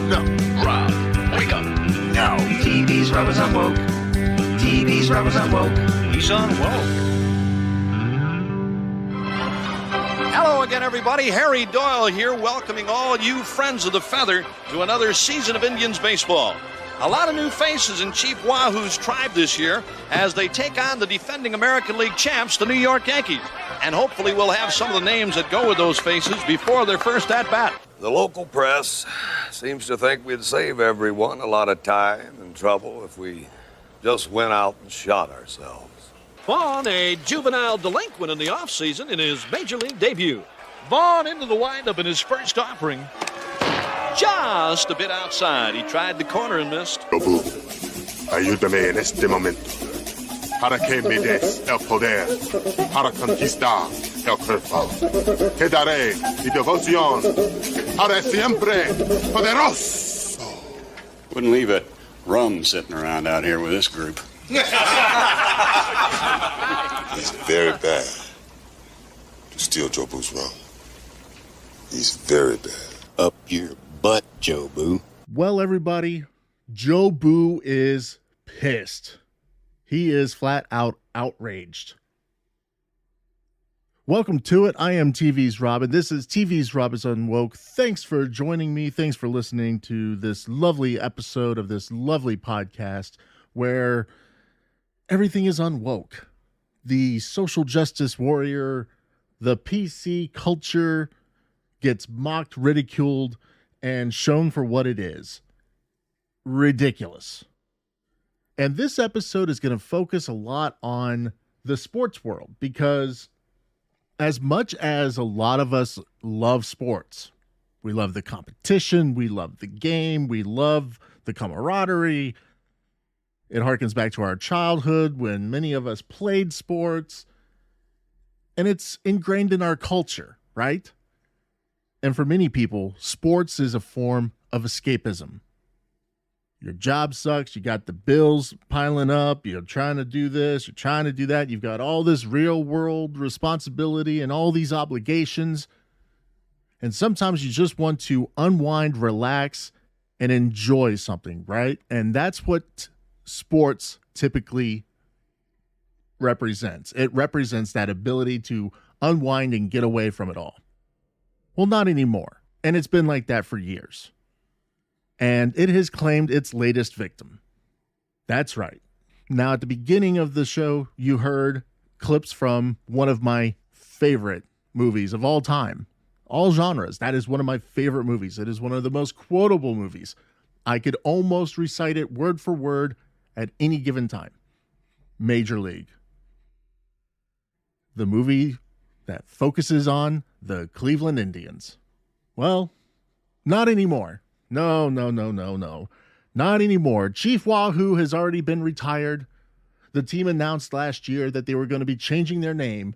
No. Rob, wake up. No. TV's Rob is unwoke. TV's Rob is unwoke. He's unwoke. Hello again, everybody. Harry Doyle here, welcoming all you friends of the feather to another season of Indians baseball. A lot of new faces in Chief Wahoo's tribe this year as they take on the defending American League champs, the New York Yankees. And hopefully we'll have some of the names that go with those faces before their first at-bat. The local press seems to think we'd save everyone a lot of time and trouble if we just went out and shot ourselves. Vaughn, a juvenile delinquent in the offseason in his major league debut. Vaughn into the windup in his first offering. Just a bit outside. He tried the corner and missed. Jobu, ayúdame en este momento. Para que me des el poder. Para conquistar el cuerpo. Te daré mi devoción. Para siempre poderoso. Wouldn't leave a rum sitting around out here with this group. He's very bad to steal Jobu's rum. He's very bad. Up your butt, Jobu. Well, everybody, Jobu is pissed. He is flat out outraged. Welcome to it. I am TV's Rob, and this is TV's Rob is Unwoke. Thanks for joining me. Thanks for listening to this lovely episode of this lovely podcast where everything is unwoke. The social justice warrior, the PC culture gets mocked, ridiculed, and shown for what it is. Ridiculous. And this episode is going to focus a lot on the sports world because as much as a lot of us love sports, we love the competition, we love the game, we love the camaraderie. It harkens back to our childhood when many of us played sports, and it's ingrained in our culture, right? And for many people, sports is a form of escapism. Your job sucks, you got the bills piling up, you're trying to do this, you're trying to do that, you've got all this real world responsibility and all these obligations, and sometimes you just want to unwind, relax, and enjoy something, right? And that's what sports typically represents. It represents that ability to unwind and get away from it all. Well, not anymore. And it's been like that for years. And it has claimed its latest victim. That's right. Now, at the beginning of the show, you heard clips from one of my favorite movies of all time. All genres. That is one of my favorite movies. It is one of the most quotable movies. I could almost recite it word for word at any given time. Major League. The movie that focuses on the Cleveland Indians. Well, not anymore. No. Not anymore. Chief Wahoo has already been retired. The team announced last year that they were going to be changing their name.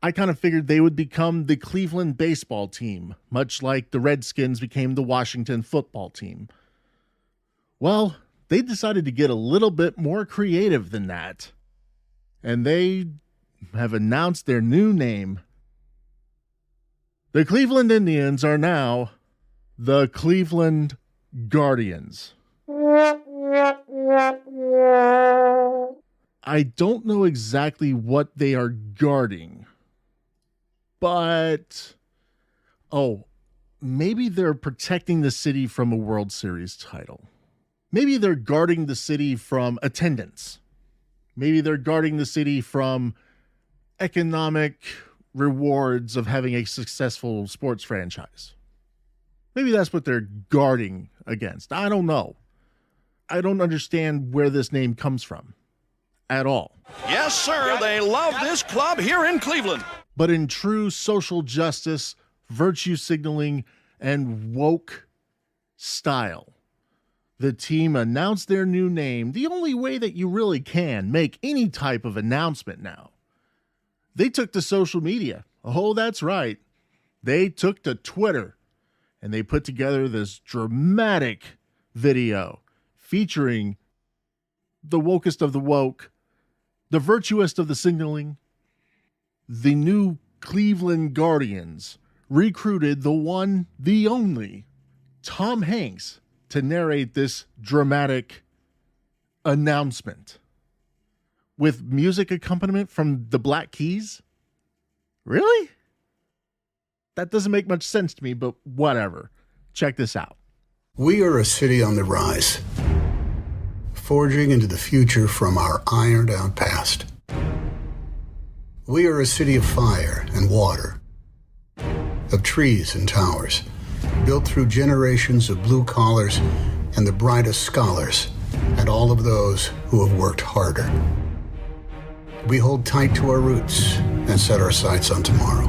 I kind of figured they would become the Cleveland baseball team, much like the Redskins became the Washington football team. Well, they decided to get a little bit more creative than that. And they have announced their new name. The Cleveland Indians are now the Cleveland Guardians. I don't know exactly what they are guarding, but maybe they're protecting the city from a World Series title. Maybe they're guarding the city from attendance. Maybe they're guarding the city from economic rewards of having a successful sports franchise. Maybe that's what they're guarding against. I don't know. I don't understand where this name comes from at all. Yes, sir. They love this club here in Cleveland. But in true social justice, virtue signaling, and woke style, the team announced their new name the only way that you really can make any type of announcement now. They took to social media. Oh, that's right. They took to Twitter, and they put together this dramatic video featuring the wokest of the woke, the virtuous of the signaling. The new Cleveland Guardians recruited the one, the only, Tom Hanks to narrate this dramatic announcement with music accompaniment from the Black Keys? Really? That doesn't make much sense to me, but whatever. Check this out. We are a city on the rise, forging into the future from our ironed-out past. We are a city of fire and water, of trees and towers, built through generations of blue collars and the brightest scholars, and all of those who have worked harder. We hold tight to our roots and set our sights on tomorrow.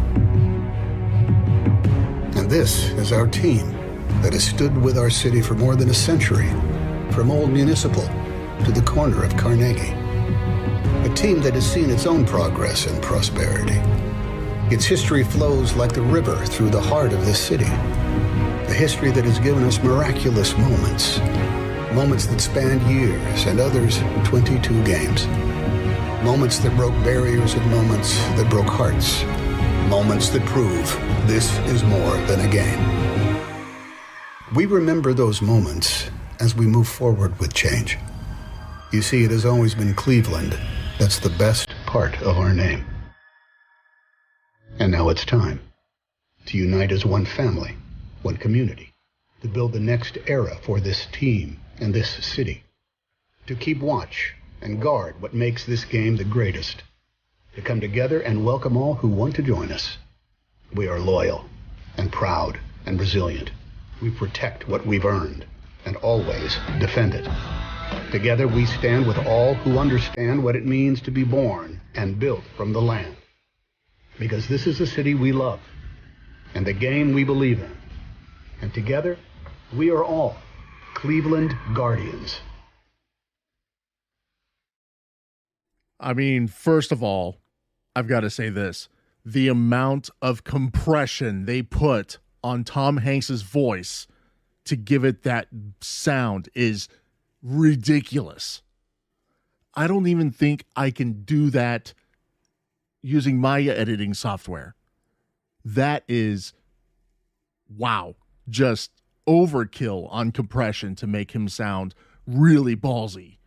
And this is our team that has stood with our city for more than a century, from Old Municipal to the corner of Carnegie. A team that has seen its own progress and prosperity. Its history flows like the river through the heart of this city. A history that has given us miraculous moments. Moments that spanned years and others 22 games. Moments that broke barriers and moments that broke hearts. Moments that prove this is more than a game. We remember those moments as we move forward with change. You see, it has always been Cleveland that's the best part of our name. And now it's time to unite as one family, one community, to build the next era for this team and this city, to keep watch and guard what makes this game the greatest, to come together and welcome all who want to join us. We are loyal and proud and resilient. We protect what we've earned and always defend it. Together we stand with all who understand what it means to be born and built from the land. Because this is a city we love and the game we believe in. And together, we are all Cleveland Guardians. I mean, first of all, I've got to say this. The amount of compression they put on Tom Hanks's voice to give it that sound is ridiculous. I don't even think I can do that using my editing software. That is, wow, just overkill on compression to make him sound really ballsy.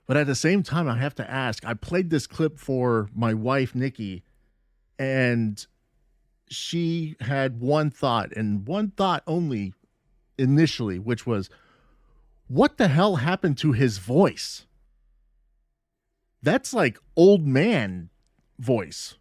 But at the same time, I have to ask, I played this clip for my wife, Nikki, and she had one thought, and one thought only initially, which was, what the hell happened to his voice? That's like old man voice.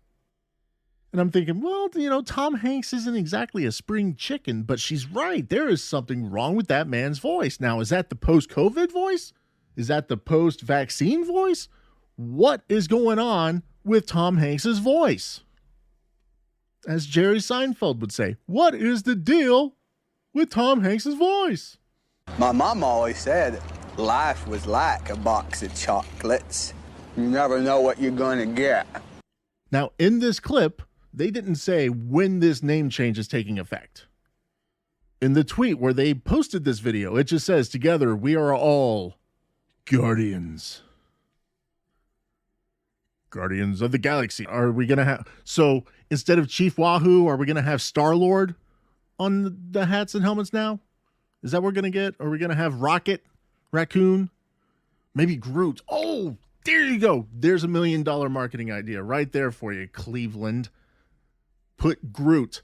And I'm thinking, well, you know, Tom Hanks isn't exactly a spring chicken, but she's right. There is something wrong with that man's voice. Now, is that the post-COVID voice? Is that the post-vaccine voice? What is going on with Tom Hanks's voice? As Jerry Seinfeld would say, what is the deal with Tom Hanks's voice? My mom always said life was like a box of chocolates. You never know what you're going to get. Now, in this clip, they didn't say when this name change is taking effect. In the tweet where they posted this video, it just says, together, we are all Guardians. Guardians of the Galaxy. Are we going to have... So, instead of Chief Wahoo, are we going to have Star-Lord on the hats and helmets now? Is that what we're going to get? Are we going to have Rocket, Raccoon, maybe Groot? Oh, there you go. There's $1 million marketing idea right there for you, Cleveland. Put Groot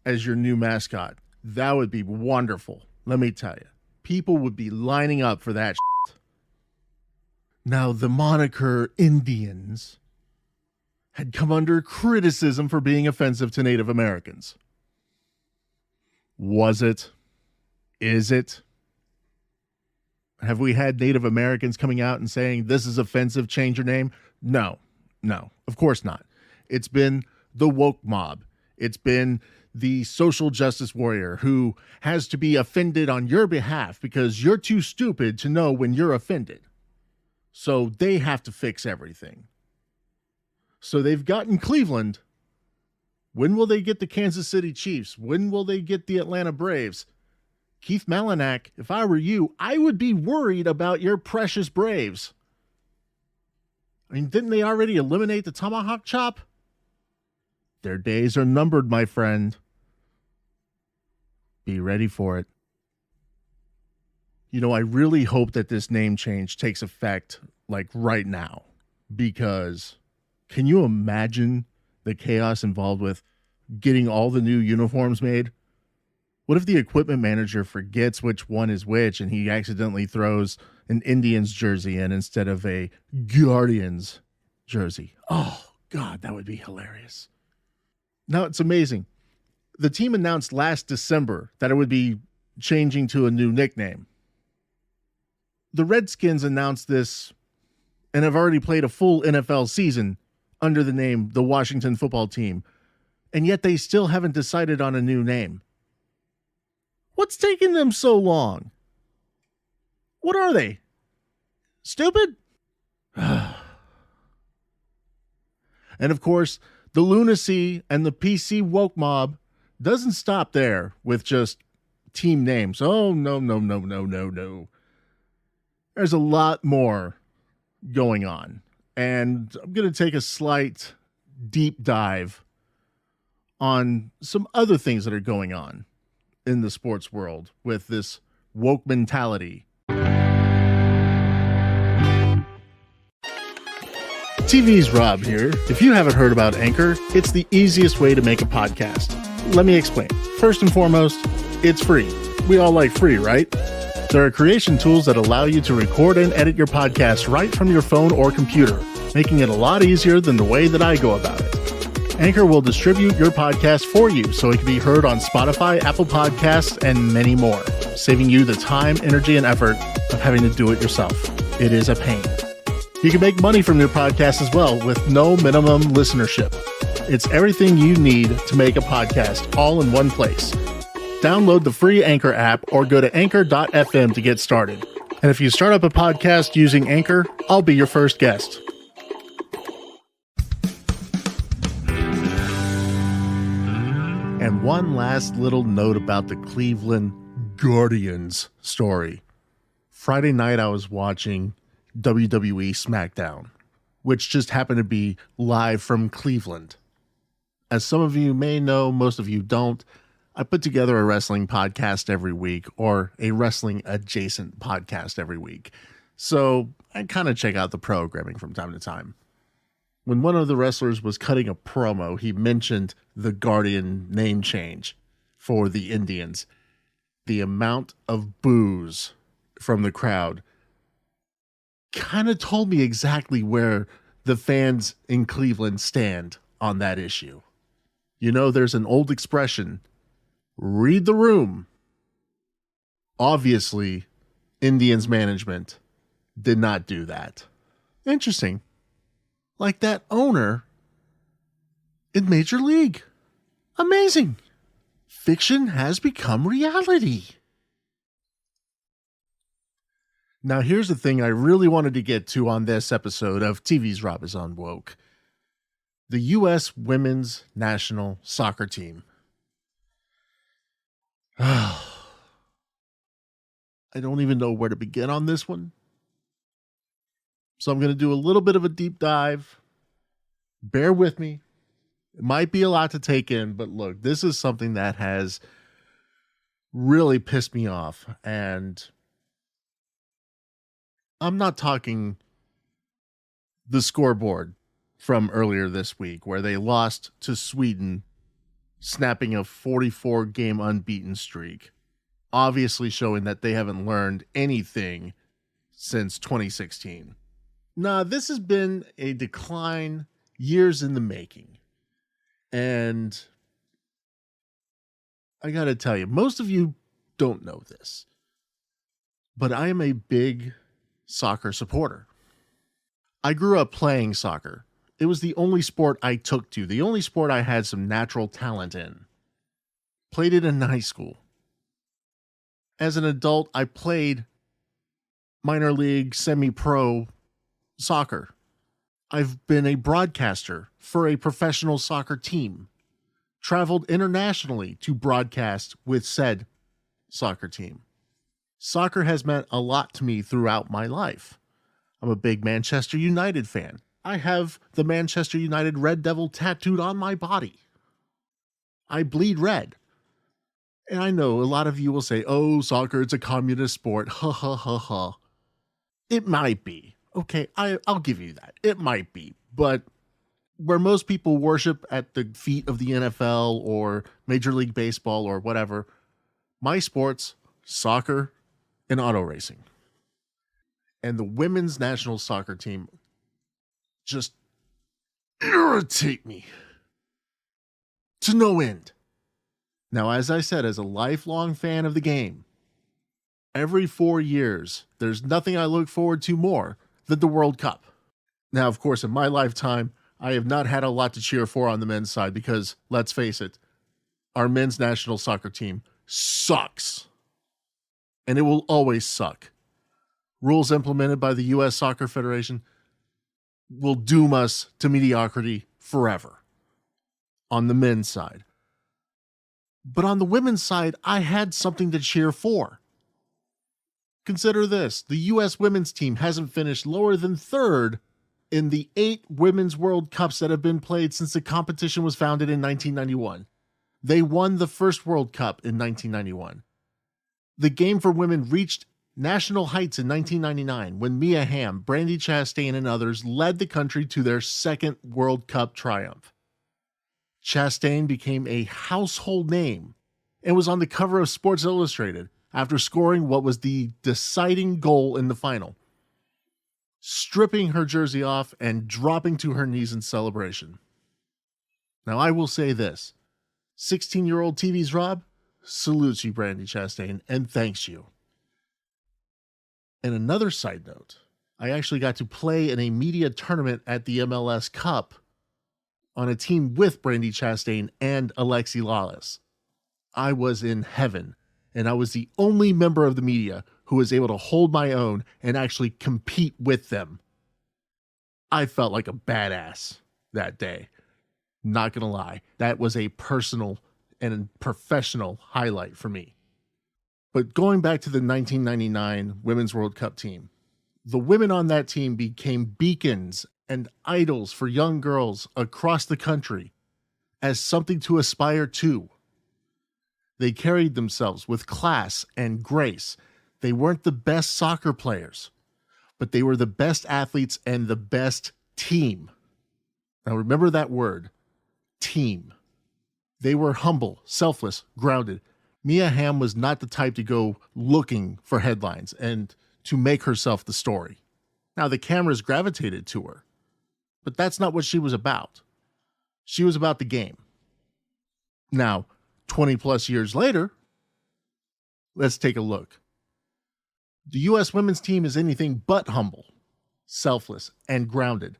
as your new mascot. That would be wonderful. Let me tell you. People would be lining up for that shit. Now, the moniker Indians had come under criticism for being offensive to Native Americans. Was it? Is it? Have we had Native Americans coming out and saying, this is offensive, change your name? No, of course not. It's been the woke mob. It's been the social justice warrior who has to be offended on your behalf because you're too stupid to know when you're offended. So they have to fix everything. So they've gotten Cleveland. When will they get the Kansas City Chiefs? When will they get the Atlanta Braves? Keith Malinak, if I were you, I would be worried about your precious Braves. I mean, didn't they already eliminate the tomahawk chop? Their days are numbered, my friend. Be ready for it. You know, I really hope that this name change takes effect like right now, because can you imagine the chaos involved with getting all the new uniforms made? What if the equipment manager forgets which one is which and he accidentally throws an Indians jersey in instead of a Guardians jersey? Oh, God, that would be hilarious. Now, it's amazing. The team announced last December that it would be changing to a new nickname. The Redskins announced this and have already played a full NFL season under the name the Washington Football Team, and yet they still haven't decided on a new name. What's taking them so long? What are they? Stupid? And of course, the lunacy and the PC woke mob doesn't stop there with just team names. Oh, no. There's a lot more going on. And I'm going to take a slight deep dive on some other things that are going on in the sports world with this woke mentality. TV's Rob here. If you haven't heard about Anchor, it's the easiest way to make a podcast. Let me explain. First and foremost, it's free. We all like free, right? There are creation tools that allow you to record and edit your podcast right from your phone or computer, making it a lot easier than the way that I go about it. Anchor will distribute your podcast for you so it can be heard on Spotify, Apple Podcasts, and many more, saving you the time, energy, and effort of having to do it yourself. It is a pain. You can make money from your podcast as well with no minimum listenership. It's everything you need to make a podcast all in one place. Download the free Anchor app or go to anchor.fm to get started. And if you start up a podcast using Anchor, I'll be your first guest. And one last little note about the Cleveland Guardians story. Friday night I was watching WWE SmackDown, which just happened to be live from Cleveland. As some of you may know, most of you don't, I put together a wrestling podcast every week, or a wrestling adjacent podcast every week. So I kind of check out the programming from time to time. When one of the wrestlers was cutting a promo, he mentioned the Guardian name change for the Indians. The amount of boos from the crowd kind of told me exactly where the fans in Cleveland stand on that issue. You know, there's an old expression, read the room. Obviously, Indians management did not do that. Interesting. Like that owner in Major League. Amazing. Fiction has become reality. Now, here's the thing I really wanted to get to on this episode of TV's Rob is on Woke. The U.S. Women's National Soccer Team. I don't even know where to begin on this one. So I'm going to do a little bit of a deep dive. Bear with me. It might be a lot to take in, but look, this is something that has really pissed me off. And I'm not talking the scoreboard from earlier this week where they lost to Sweden, snapping a 44-game unbeaten streak, obviously showing that they haven't learned anything since 2016. Nah, this has been a decline years in the making. And I gotta tell you, most of you don't know this, but I am a big soccer supporter. I grew up playing soccer. It was the only sport I took to, the only sport I had some natural talent in. Played it in high school. As an adult, I played minor league, semi-pro soccer. I've been a broadcaster for a professional soccer team. Traveled internationally to broadcast with said soccer team. Soccer has meant a lot to me throughout my life. I'm a big Manchester United fan. I have the Manchester United Red Devil tattooed on my body. I bleed red. And I know a lot of you will say, oh, soccer, it's a communist sport. Ha, ha, ha, ha. It might be. Okay, I'll give you that. It might be. But where most people worship at the feet of the NFL or Major League Baseball or whatever, my sports, soccer, and auto racing. And the women's national soccer team just irritate me to no end. Now, as I said, as a lifelong fan of the game, every 4 years, there's nothing I look forward to more than the World Cup. Now, of course, in my lifetime, I have not had a lot to cheer for on the men's side because, let's face it, our men's national soccer team sucks. And it will always suck. Rules implemented by the U.S. Soccer Federation will doom us to mediocrity forever on the men's side. But on the women's side, I had something to cheer for. Consider this. The U.S. women's team hasn't finished lower than third in the 8 Women's World Cups that have been played since the competition was founded in 1991. They won the first World Cup in 1991. The game for women reached national heights in 1999 when Mia Hamm, Brandi Chastain, and others led the country to their second World Cup triumph. Chastain became a household name and was on the cover of Sports Illustrated after scoring what was the deciding goal in the final, stripping her jersey off and dropping to her knees in celebration. Now, I will say this. 16-year-old TV's Rob salutes you, Brandi Chastain, and thanks you. And another side note, I actually got to play in a media tournament at the MLS Cup on a team with Brandi Chastain and Alexi Lawless. I was in heaven, and I was the only member of the media who was able to hold my own and actually compete with them. I felt like a badass that day. Not gonna lie, that was a personal and professional highlight for me. But going back to the 1999 Women's World Cup team, the women on that team became beacons and idols for young girls across the country as something to aspire to. They carried themselves with class and grace. They weren't the best soccer players, but they were the best athletes and the best team. Now remember that word, team. They were humble, selfless, grounded. Mia Hamm was not the type to go looking for headlines and to make herself the story. Now the cameras gravitated to her, but that's not what she was about. She was about the game. Now, 20 plus years later, let's take a look. The U.S. women's team is anything but humble, selfless, and grounded.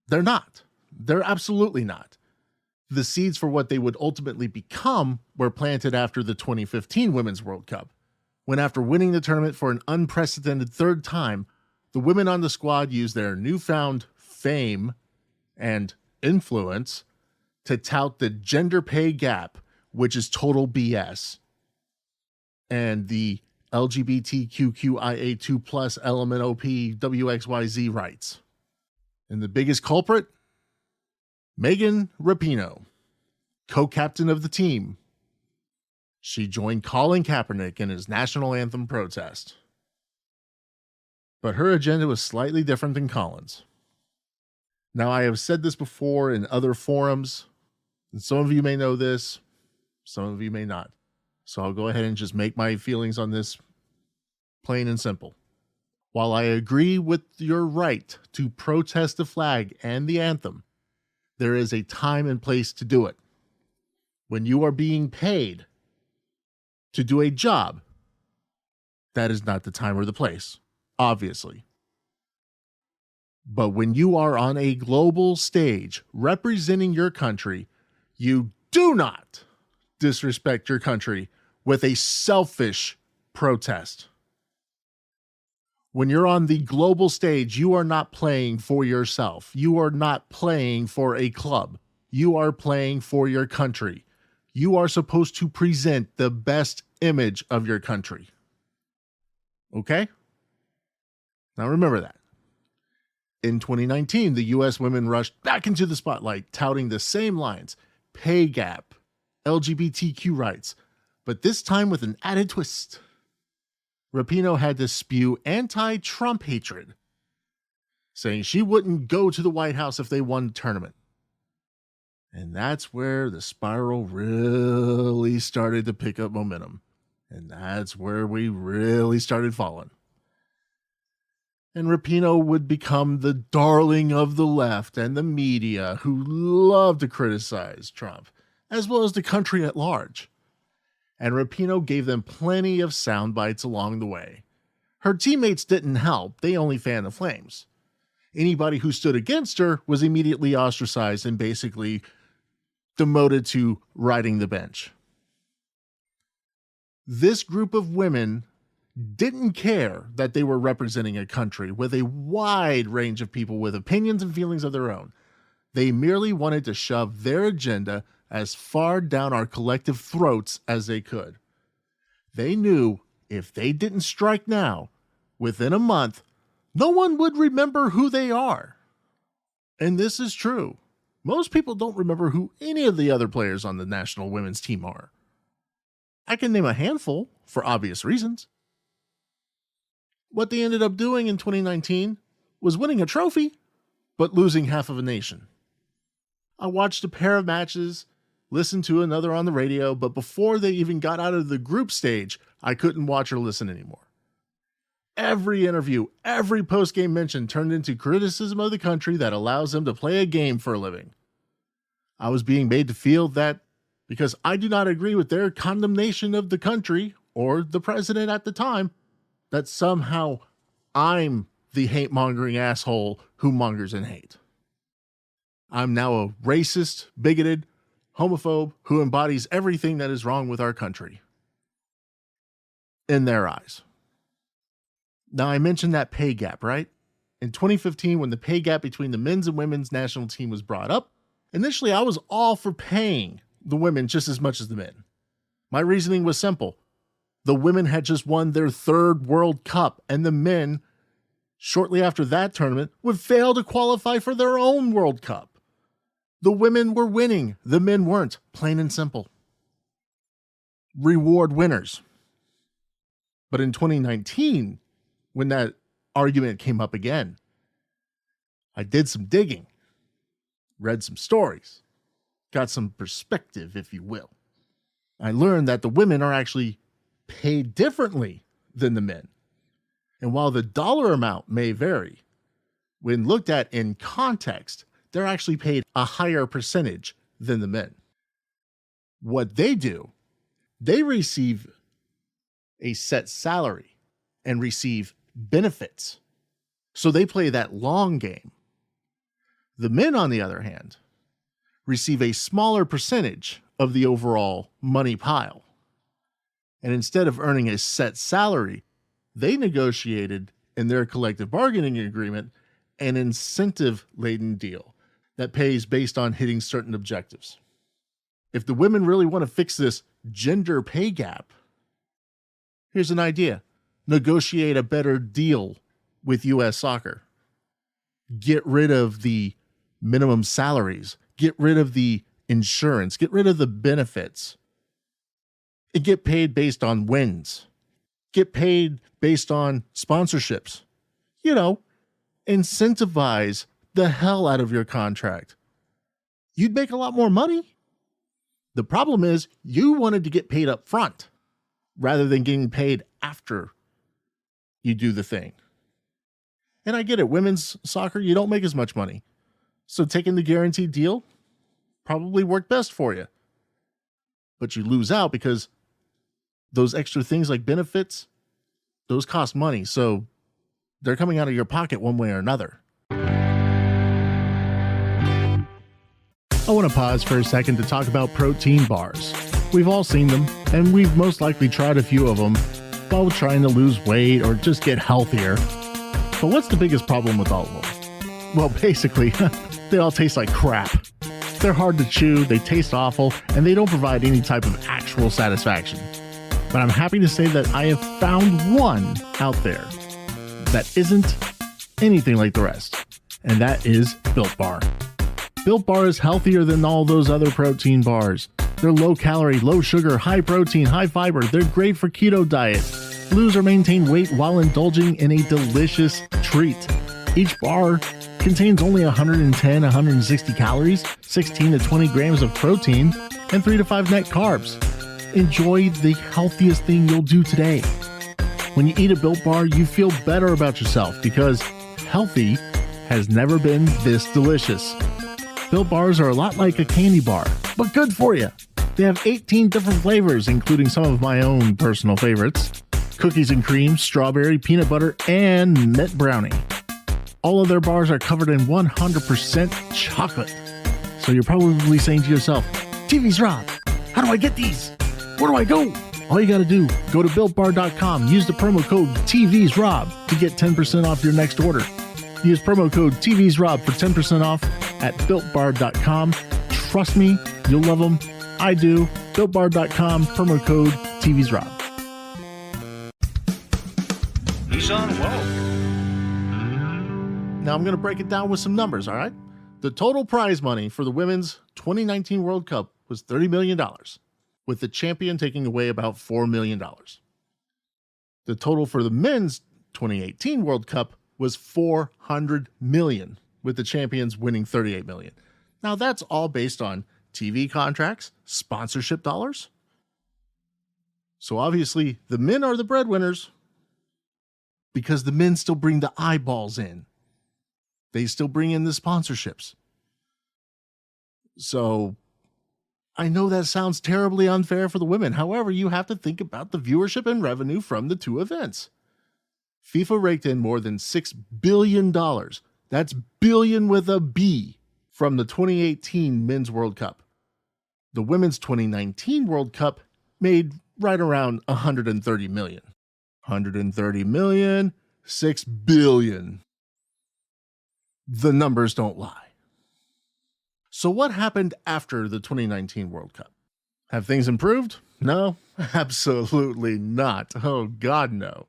They're not. They're absolutely not. The seeds for what they would ultimately become were planted after the 2015 Women's World Cup, when after winning the tournament for an unprecedented third time, the women on the squad used their newfound fame and influence to tout the gender pay gap, which is total BS, and the LGBTQIA2 plus LMNOP WXYZ rights. And the biggest culprit? Megan Rapinoe, co-captain of the team. She joined Colin Kaepernick in his national anthem protest. But her agenda was slightly different than Colin's. Now, I have said this before in other forums, and some of you may know this, some of you may not. So I'll go ahead and just make my feelings on this plain and simple. While I agree with your right to protest the flag and the anthem, there is a time and place to do it. When you are being paid to do a job, that is not the time or the place, obviously. But when you are on a global stage representing your country, you do not disrespect your country with a selfish protest. When you're on the global stage, you are not playing for yourself. You are not playing for a club. You are playing for your country. You are supposed to present the best image of your country. Okay? Now remember that. In 2019, the U.S. women rushed back into the spotlight, touting the same lines: pay gap, LGBTQ rights, But this time with an added twist. Rapinoe had to spew anti-Trump hatred, saying she wouldn't go to the White House if they won the tournament. And that's where the spiral really started to pick up momentum. And that's where we really started falling. And Rapinoe would become the darling of the left and the media, who loved to criticize Trump, as well as the country at large. And Rapinoe gave them plenty of sound bites along the way. Her teammates didn't help, they only fanned the flames. Anybody who stood against her was immediately ostracized and basically demoted to riding the bench. This group of women didn't care that they were representing a country with a wide range of people with opinions and feelings of their own. They merely wanted to shove their agenda as far down our collective throats as they could. They knew if they didn't strike now, within a month, no one would remember who they are. And this is true. Most people don't remember who any of the other players on the national women's team are. I can name a handful for obvious reasons. What they ended up doing in 2019 was winning a trophy, but losing half of a nation. I watched a pair of matches, listened to another on the radio, but before they even got out of the group stage, I couldn't watch or listen anymore. Every interview, every post-game mention turned into criticism of the country that allows them to play a game for a living. I was being made to feel that because I do not agree with their condemnation of the country or the president at the time, that somehow I'm the hate-mongering asshole who mongers in hate. I'm now a racist, bigoted, homophobe who embodies everything that is wrong with our country. In their eyes. Now, I mentioned that pay gap, right? In 2015, when the pay gap between the men's and women's national team was brought up, initially I was all for paying the women just as much as the men. My reasoning was simple. The women had just won their third World Cup, and the men, shortly after that tournament, would fail to qualify for their own World Cup. The women were winning, the men weren't, plain and simple. Reward winners. But in 2019, when that argument came up again, I did some digging, read some stories, got some perspective, if you will. I learned that the women are actually paid differently than the men. And while the dollar amount may vary, when looked at in context, they're actually paid a higher percentage than the men. What they do, they receive a set salary and receive benefits. So they play that long game. The men, on the other hand, receive a smaller percentage of the overall money pile. And instead of earning a set salary, they negotiated in their collective bargaining agreement an incentive-laden deal that pays based on hitting certain objectives. If the women really want to fix this gender pay gap, here's an idea. Negotiate a better deal with U.S. Soccer. Get rid of the minimum salaries. Get rid of the insurance. Get rid of the benefits. And get paid based on wins. Get paid based on sponsorships. You know, incentivize the hell out of your contract. You'd make a lot more money. The problem is you wanted to get paid up front rather than getting paid after you do the thing. And I get it. Women's soccer, you don't make as much money. So taking the guaranteed deal probably worked best for you. But you lose out because those extra things like benefits, those cost money. So they're coming out of your pocket one way or another. I want to pause for a second to talk about protein bars. We've all seen them, and we've most likely tried a few of them while trying to lose weight or just get healthier. But what's the biggest problem with all of them? Well, basically, they all taste like crap. They're hard to chew, they taste awful, and they don't provide any type of actual satisfaction. But I'm happy to say that I have found one out there that isn't anything like the rest, and that is Built Bar. Built Bar is healthier than all those other protein bars. They're low calorie, low sugar, high protein, high fiber. They're great for keto diet. Lose or maintain weight while indulging in a delicious treat. Each bar contains only 110, 160 calories, 16 to 20 grams of protein, and 3 to 5 net carbs. Enjoy the healthiest thing you'll do today. When you eat a Built Bar, you feel better about yourself because healthy has never been this delicious. Built Bars are a lot like a candy bar, but good for you. They have 18 different flavors, including some of my own personal favorites: cookies and cream, strawberry, peanut butter, and mint brownie. All of their bars are covered in 100% chocolate. So you're probably saying to yourself, TV's Rob, how do I get these? Where do I go? All you got to do, go to BuiltBar.com, use the promo code TV's Rob to get 10% off your next order. Use promo code TV's Rob for 10% off at BuiltBar.com. Trust me, you'll love them. I do. BuiltBar.com, promo code TV's Rob. He's on Woke. Now I'm going to break it down with some numbers, all right? The total prize money for the Women's 2019 World Cup was $30 million, with the champion taking away about $4 million. The total for the Men's 2018 World Cup was $400 million, with the champions winning $38 million. Now that's all based on TV contracts, sponsorship dollars. So obviously the men are the breadwinners because the men still bring the eyeballs in. They still bring in the sponsorships. So I know that sounds terribly unfair for the women. However, you have to think about the viewership and revenue from the two events. FIFA raked in more than $6 billion. That's billion with a B from the 2018 Men's World Cup. The Women's 2019 World Cup made right around $130 million. 130 million, 6 billion. The numbers don't lie. So what happened after the 2019 World Cup? Have things improved? No, absolutely not. Oh God, no.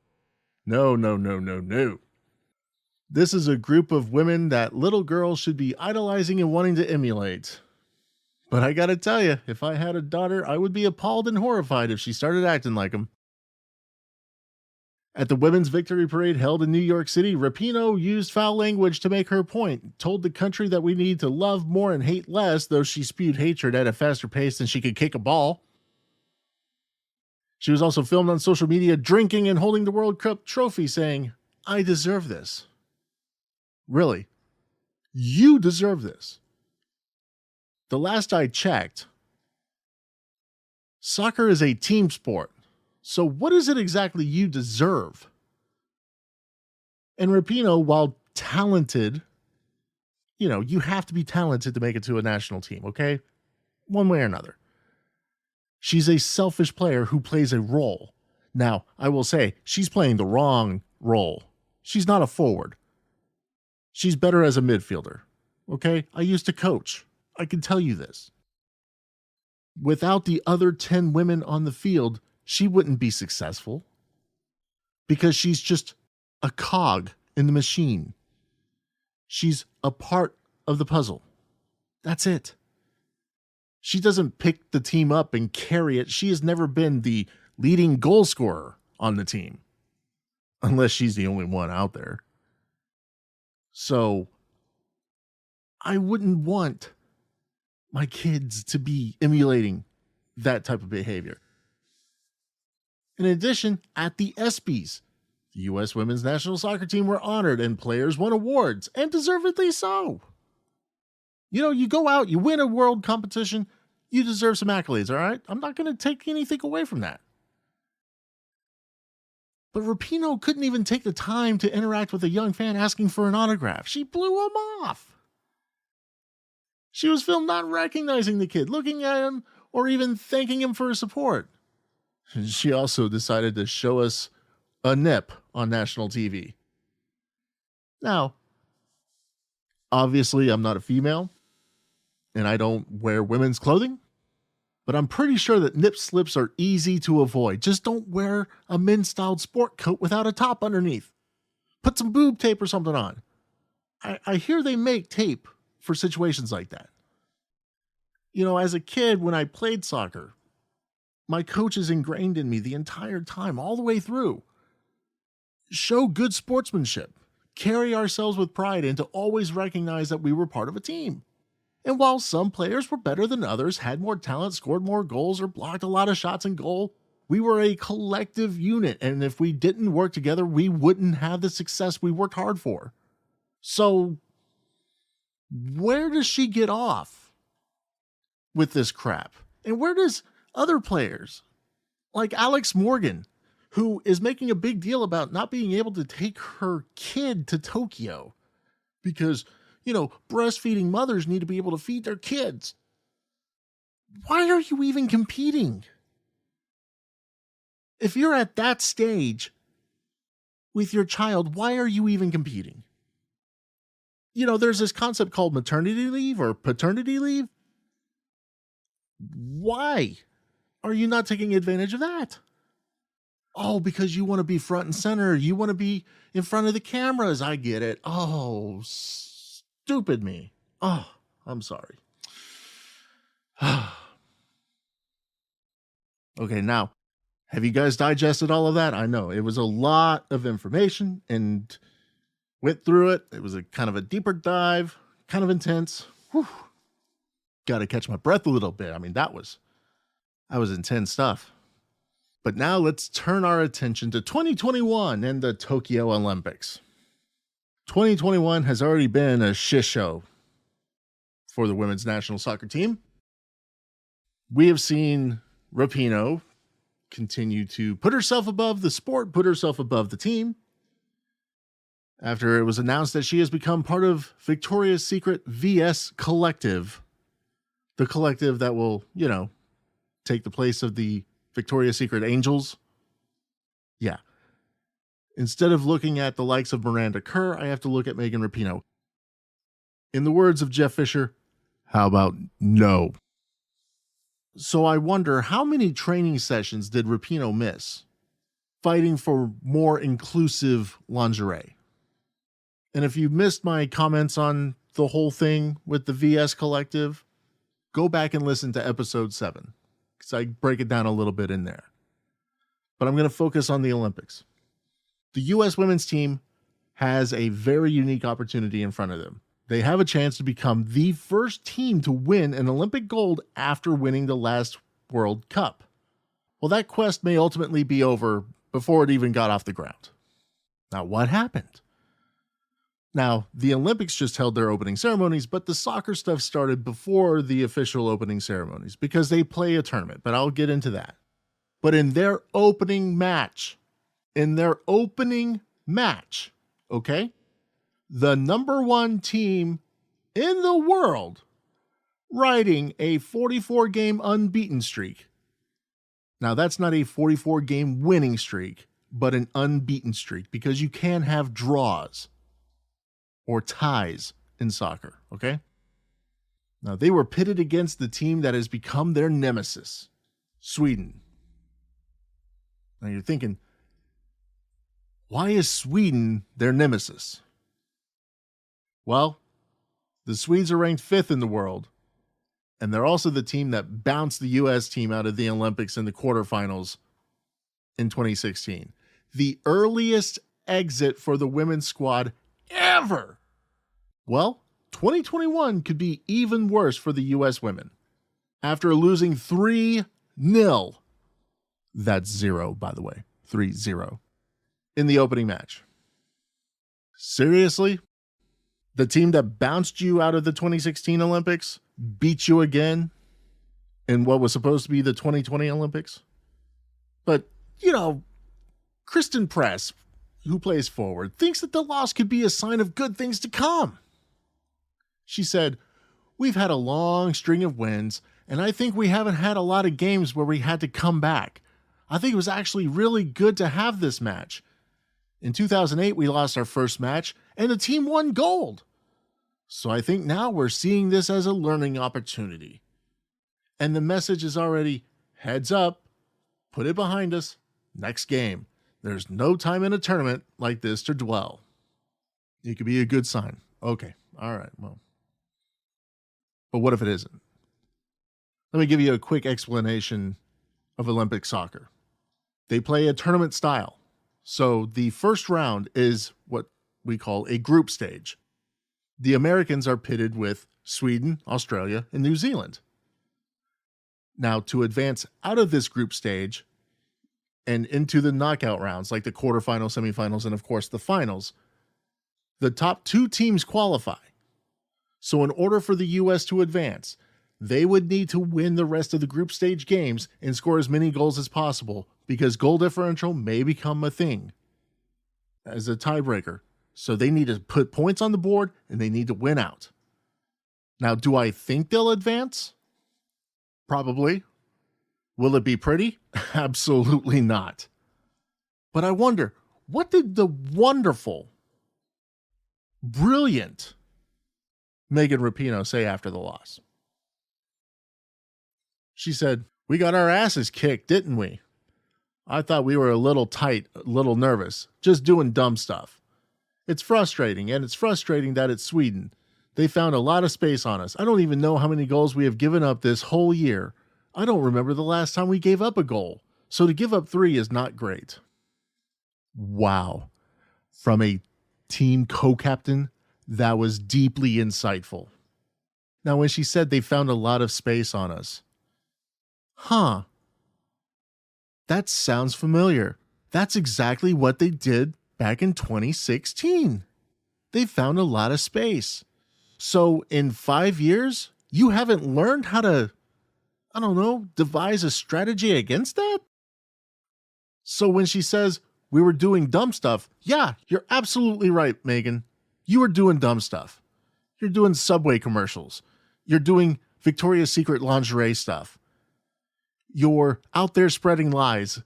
No. This is a group of women that little girls should be idolizing and wanting to emulate. But I gotta tell you, if I had a daughter, I would be appalled and horrified if she started acting like them. At the Women's Victory Parade held in New York City, Rapinoe used foul language to make her point, told the country that we need to love more and hate less, though she spewed hatred at a faster pace than she could kick a ball. She was also filmed on social media drinking and holding the World Cup trophy, saying, "I deserve this." Really? You deserve this. The last I checked, soccer is a team sport. So what is it exactly you deserve? And Rapinoe, while talented, you have to be talented to make it to a national team, okay? One way or another. She's a selfish player who plays a role. Now, I will say, she's playing the wrong role. She's not a forward. She's better as a midfielder, okay? I used to coach. I can tell you this. Without the other 10 women on the field, she wouldn't be successful because she's just a cog in the machine. She's a part of the puzzle. That's it. She doesn't pick the team up and carry it. She has never been the leading goal scorer on the team, unless she's the only one out there. So I wouldn't want my kids to be emulating that type of behavior. In addition, at the ESPYs, the U.S. Women's National Soccer Team were honored and players won awards, and deservedly so. You go out, you win a world competition, you deserve some accolades, all right? I'm not going to take anything away from that. But Rapinoe couldn't even take the time to interact with a young fan asking for an autograph. She blew him off. She was filmed not recognizing the kid, looking at him, or even thanking him for his support. She also decided to show us a nip on national TV. Now, obviously, I'm not a female, and I don't wear women's clothing, but I'm pretty sure that nip slips are easy to avoid. Just don't wear a men's-styled sport coat without a top underneath. Put some boob tape or something on. I hear they make tape for situations like that. As a kid, when I played soccer, my coach is ingrained in me the entire time, all the way through. Show good sportsmanship, carry ourselves with pride, and to always recognize that we were part of a team. And while some players were better than others, had more talent, scored more goals, or blocked a lot of shots in goal, we were a collective unit. And if we didn't work together, we wouldn't have the success we worked hard for. So, where does she get off with this crap? And where does other players, like Alex Morgan, who is making a big deal about not being able to take her kid to Tokyo because, breastfeeding mothers need to be able to feed their kids. Why are you even competing? If you're at that stage with your child, why are you even competing? There's this concept called maternity leave or paternity leave. Why are you not taking advantage of that? Oh, because you want to be front and center. You want to be in front of the cameras. I get it. Oh, stupid me. Oh, I'm sorry. Okay, now, have you guys digested all of that? I know it was a lot of information and went through it. It was a kind of a deeper dive, kind of intense. Got to catch my breath a little bit. I mean, that was intense stuff. But now let's turn our attention to 2021 and the Tokyo Olympics. 2021 has already been a shit show for the women's national soccer team. We have seen Rapinoe continue to put herself above the sport, put herself above the team. After it was announced that she has become part of Victoria's Secret VS Collective, the collective that will, take the place of the Victoria's Secret Angels. Yeah. Instead of looking at the likes of Miranda Kerr, I have to look at Megan Rapinoe. In the words of Jeff Fisher, how about no? So I wonder, how many training sessions did Rapinoe miss fighting for more inclusive lingerie? And if you missed my comments on the whole thing with the VS Collective, go back and listen to episode 7, because I break it down a little bit in there. But I'm going to focus on the Olympics. The U.S. women's team has a very unique opportunity in front of them. They have a chance to become the first team to win an Olympic gold after winning the last World Cup. Well, that quest may ultimately be over before it even got off the ground. Now, what happened? Now, the Olympics just held their opening ceremonies, but the soccer stuff started before the official opening ceremonies because they play a tournament, but I'll get into that. But in their opening match, okay, the number one team in the world riding a 44-game unbeaten streak. Now, that's not a 44-game winning streak, but an unbeaten streak, because you can have draws or ties in soccer, okay? Now, they were pitted against the team that has become their nemesis, Sweden. Now, you're thinking, why is Sweden their nemesis? Well, the Swedes are ranked 5th in the world, and they're also the team that bounced the U.S. team out of the Olympics in the quarterfinals in 2016. The earliest exit for the women's squad ever. Well, 2021 could be even worse for the U.S. women. After losing 3-0, that's 0, by the way, 3-0, in the opening match. Seriously? The team that bounced you out of the 2016 Olympics beat you again in what was supposed to be the 2020 Olympics? But, Kristen Press, who plays forward, thinks that the loss could be a sign of good things to come. She said, "We've had a long string of wins, and I think we haven't had a lot of games where we had to come back. I think it was actually really good to have this match. In 2008, we lost our first match, and the team won gold. So I think now we're seeing this as a learning opportunity. And the message is already, heads up, put it behind us, next game. There's no time in a tournament like this to dwell." It could be a good sign. Okay, all right, well. But what if it isn't? Let me give you a quick explanation of Olympic soccer. They play a tournament style. So the first round is what we call a group stage. The Americans are pitted with Sweden, Australia, and New Zealand. Now, to advance out of this group stage and into the knockout rounds, like the quarterfinals, semifinals, and of course the finals, the top 2 teams qualify. So in order for the U.S. to advance, they would need to win the rest of the group stage games and score as many goals as possible, because goal differential may become a thing as a tiebreaker. So they need to put points on the board and they need to win out. Now, do I think they'll advance? Probably. Will it be pretty? Absolutely not. But I wonder, what did the wonderful, brilliant Megan Rapinoe say after the loss? She said, "We got our asses kicked, didn't we? I thought we were a little tight, a little nervous, just doing dumb stuff. It's frustrating, and it's frustrating that it's Sweden. They found a lot of space on us. I don't even know how many goals we have given up this whole year. I don't remember the last time we gave up a goal. So to give up 3 is not great." Wow. From a team co-captain, that was deeply insightful. Now, when she said they found a lot of space on us, that sounds familiar. That's exactly what they did back in 2016. They found a lot of space. So in 5 years, you haven't learned how to, devise a strategy against that? So when she says we were doing dumb stuff, yeah, you're absolutely right, Megan. You were doing dumb stuff. You're doing Subway commercials. You're doing Victoria's Secret lingerie stuff. You're out there spreading lies,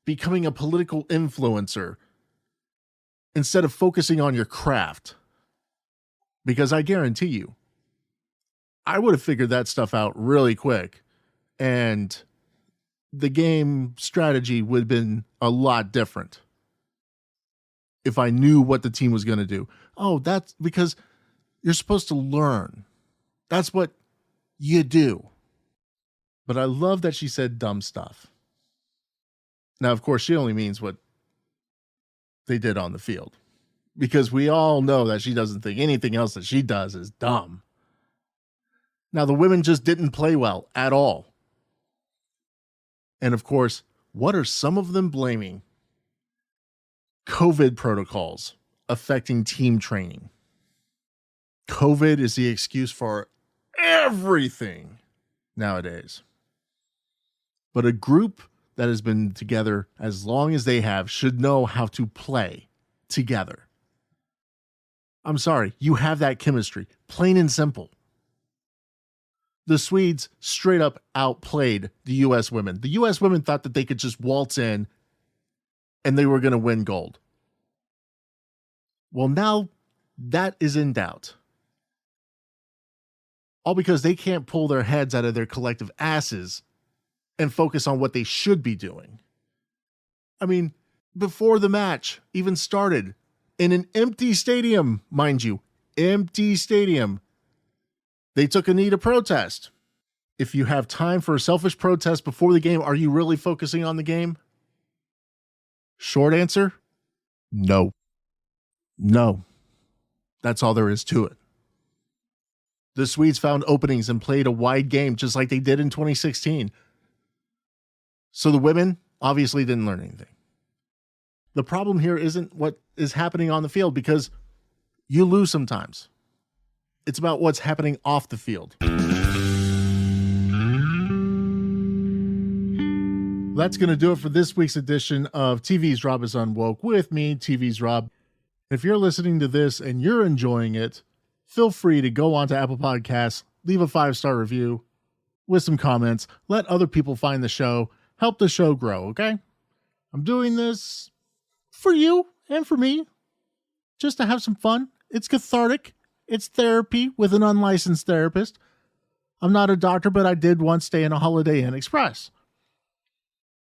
becoming a political influencer, instead of focusing on your craft. Because I guarantee you, I would have figured that stuff out really quick, and the game strategy would have been a lot different if I knew what the team was going to do. Oh, that's because you're supposed to learn. That's what you do. But I love that she said dumb stuff. Now, of course, she only means what they did on the field, because we all know that she doesn't think anything else that she does is dumb. Now, the women just didn't play well at all. And of course, what are some of them blaming? COVID protocols affecting team training. COVID is the excuse for everything nowadays. But a group that has been together as long as they have should know how to play together. I'm sorry, you have that chemistry, plain and simple. The Swedes straight up outplayed the U.S. women. The U.S. women thought that they could just waltz in and they were going to win gold. Well, now that is in doubt. All because they can't pull their heads out of their collective asses and focus on what they should be doing. I mean, before the match even started, in an empty stadium, mind you, empty stadium, they took a knee to protest. If you have time for a selfish protest before the game, are you really focusing on the game? Short answer, no. No. That's all there is to it. The Swedes found openings and played a wide game just like they did in 2016. So the women obviously didn't learn anything. The problem here isn't what is happening on the field, because you lose sometimes. It's about what's happening off the field. That's going to do it for this week's edition of TV's Rob is Unwoke with me, TV's Rob. If you're listening to this and you're enjoying it, feel free to go on to Apple Podcasts, leave a 5-star review with some comments, let other people find the show, help the show grow, okay? I'm doing this for you and for me, just to have some fun. It's cathartic. It's therapy with an unlicensed therapist. I'm not a doctor, but I did once stay in a Holiday Inn Express.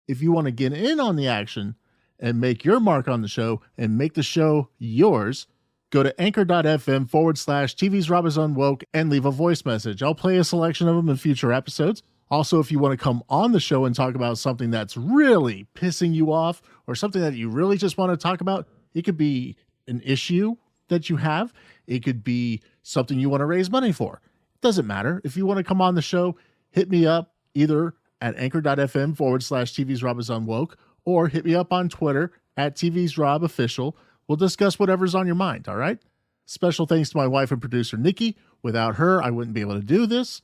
If you want to get in on the action and make your mark on the show and make the show yours, go to anchor.fm/TV's Rob is Unwoke and leave a voice message. I'll play a selection of them in future episodes. Also, if you want to come on the show and talk about something that's really pissing you off or something that you really just want to talk about, it could be an issue that you have. It could be something you want to raise money for. It doesn't matter. If you want to come on the show, hit me up either at anchor.fm/TV's Rob is Unwoke or hit me up on Twitter at TV's Rob Official. We'll discuss whatever's on your mind, all right? Special thanks to my wife and producer, Nikki. Without her, I wouldn't be able to do this.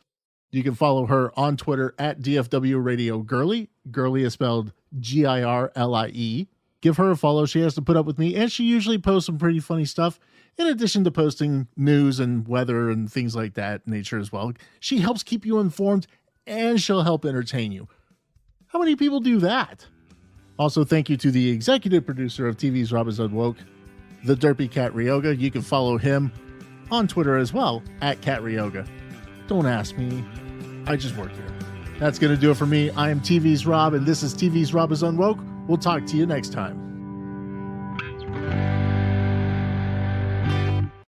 You can follow her on Twitter at DFW Radio Girly. Girly is spelled Girlie. Give her a follow. She has to put up with me, and she usually posts some pretty funny stuff, in addition to posting news and weather and things like that nature as well. She helps keep you informed, and she'll help entertain you. How many people do that? Also, thank you to the executive producer of TV's Rob is Unwoke, the Derpy Cat Ryoga. You can follow him on Twitter as well, at Cat Ryoga. Don't ask me. I just work here. That's going to do it for me. I am TV's Rob, and this is TV's Rob is Unwoke. We'll talk to you next time.